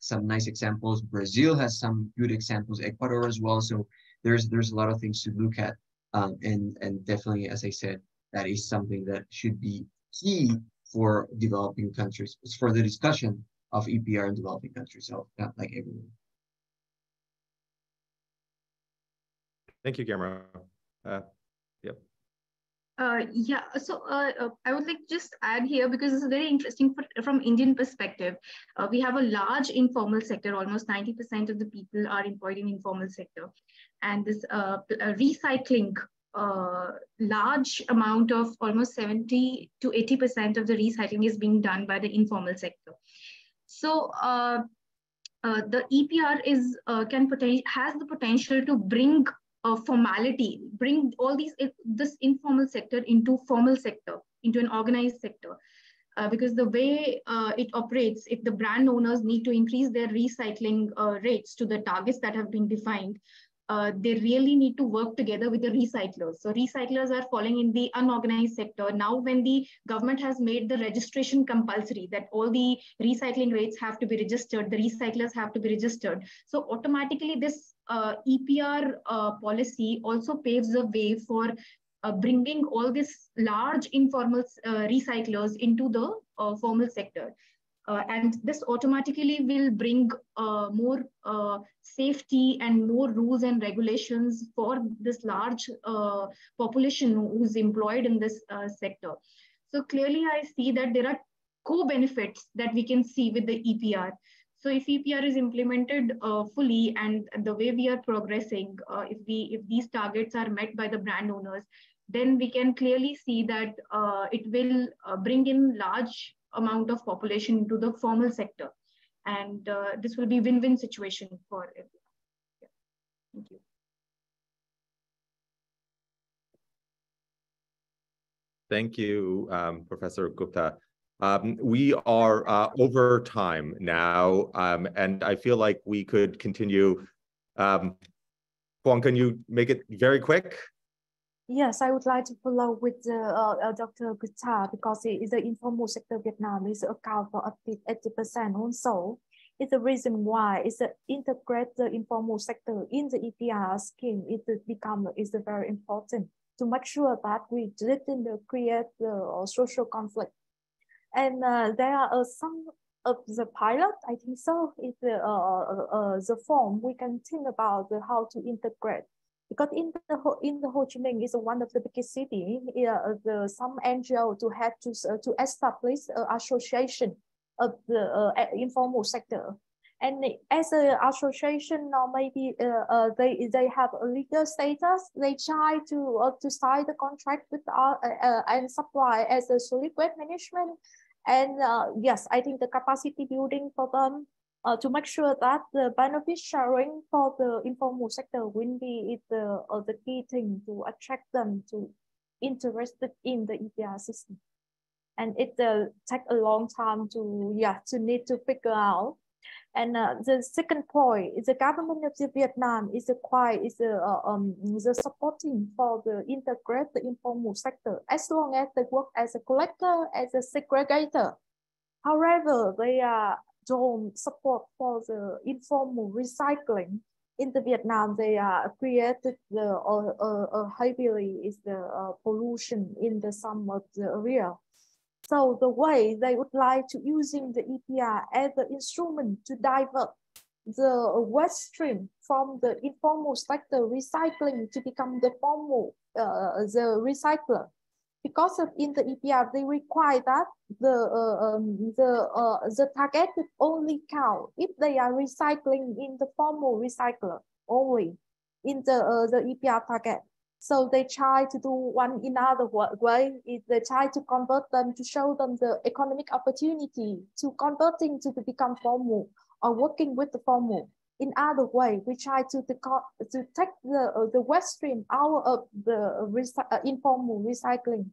some nice examples. Brazil has some good examples. Ecuador as well. So there's a lot of things to look at, and definitely, as I said, that is something that should be key for developing countries, for the discussion of EPR in developing countries. So not like everyone. Thank you, Guillermo. Yep. Yeah, so I would like to just add here, because this is very interesting from Indian perspective. We have a large informal sector. Almost 90% of the people are employed in informal sector. And this recycling, large amount of almost 70 to 80% of the recycling is being done by the informal sector. So the EPR is has the potential to bring formality, bring all this informal sector into formal sector, into an organized sector. Because the way it operates, if the brand owners need to increase their recycling rates to the targets that have been defined, they really need to work together with the recyclers. So recyclers are falling in the unorganized sector. Now, when the government has made the registration compulsory, that all the recycling rates have to be registered, the recyclers have to be registered. So automatically this EPR policy also paves the way for bringing all these large informal recyclers into the formal sector. And this automatically will bring more safety and more rules and regulations for this large population who's employed in this sector. So clearly I see that there are co-benefits that we can see with the EPR. So if EPR is implemented fully, and the way we are progressing, if these targets are met by the brand owners, then we can clearly see that it will bring in large amount of population into the formal sector, and this will be win-win situation for everyone. Yeah. Thank you. Thank you, Professor Gupta. We are over time now, and I feel like we could continue. Quang, can you make it very quick? Yes, I would like to follow with Dr. Gupta, because the informal sector Vietnam is account for up to 80% also. It's the reason why it's integrate the informal sector in the EPR scheme. It is very important to make sure that we didn't create the social conflict. And there are some of the pilot, I think so, is the form we can think about how to integrate. Because in the Ho Chi Minh is one of the biggest cities. Some NGO to establish an association of the informal sector, and as an association, or maybe they have a legal status. They try to sign the contract with and supply as a solid waste management. And yes, I think the capacity building for them. To make sure that the benefit sharing for the informal sector will be the key thing to attract them to interested in the EPR system. And it takes a long time to need to figure out. And the second point is the government of Vietnam is the supporting for the integrate the informal sector, as long as they work as a collector, as a segregator. However, they don't support for the informal recycling. In the Vietnam, they are created heavily is the pollution in the some of the area. So the way they would like to using the EPR as the instrument to divert the waste stream from the informal sector recycling to become the formal the recycler. Because of in the EPR, they require that the target would only count if they are recycling in the formal recycler only in the EPR target. So they try to do one in other way. They try to convert them to show them the economic opportunity to converting to become formal or working with the formal. In other way, we try to take the waste stream out of the informal recycling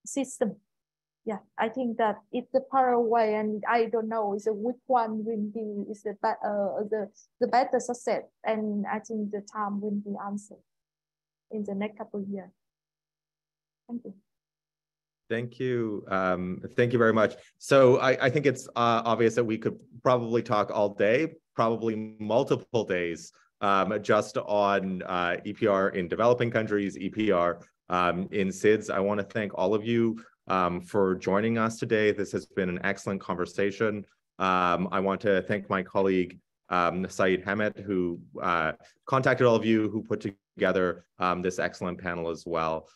system. Yeah, I think that it's the parallel way, and I don't know which one will be the better success. And I think the time will be answered in the next couple of years. Thank you. Thank you. Thank you very much. So I think it's obvious that we could probably talk all day, probably multiple days, just on EPR in developing countries, EPR in SIDS. I want to thank all of you for joining us today. This has been an excellent conversation. I want to thank my colleague, Saeed Hamed, who contacted all of you who put together this excellent panel as well.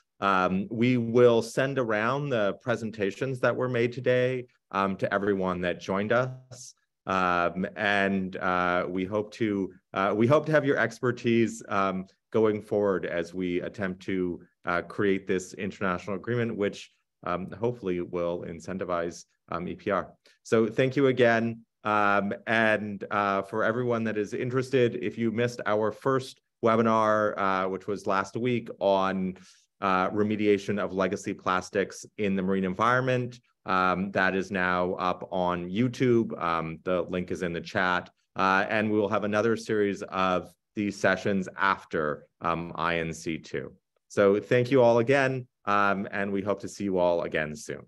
We will send around the presentations that were made today to everyone that joined us. We hope to have your expertise going forward as we attempt to create this international agreement, which hopefully will incentivize EPR. So thank you again. For everyone that is interested, if you missed our first webinar, which was last week on remediation of legacy plastics in the marine environment, that is now up on YouTube. The link is in the chat. And we will have another series of these sessions after INC2. So thank you all again, and we hope to see you all again soon.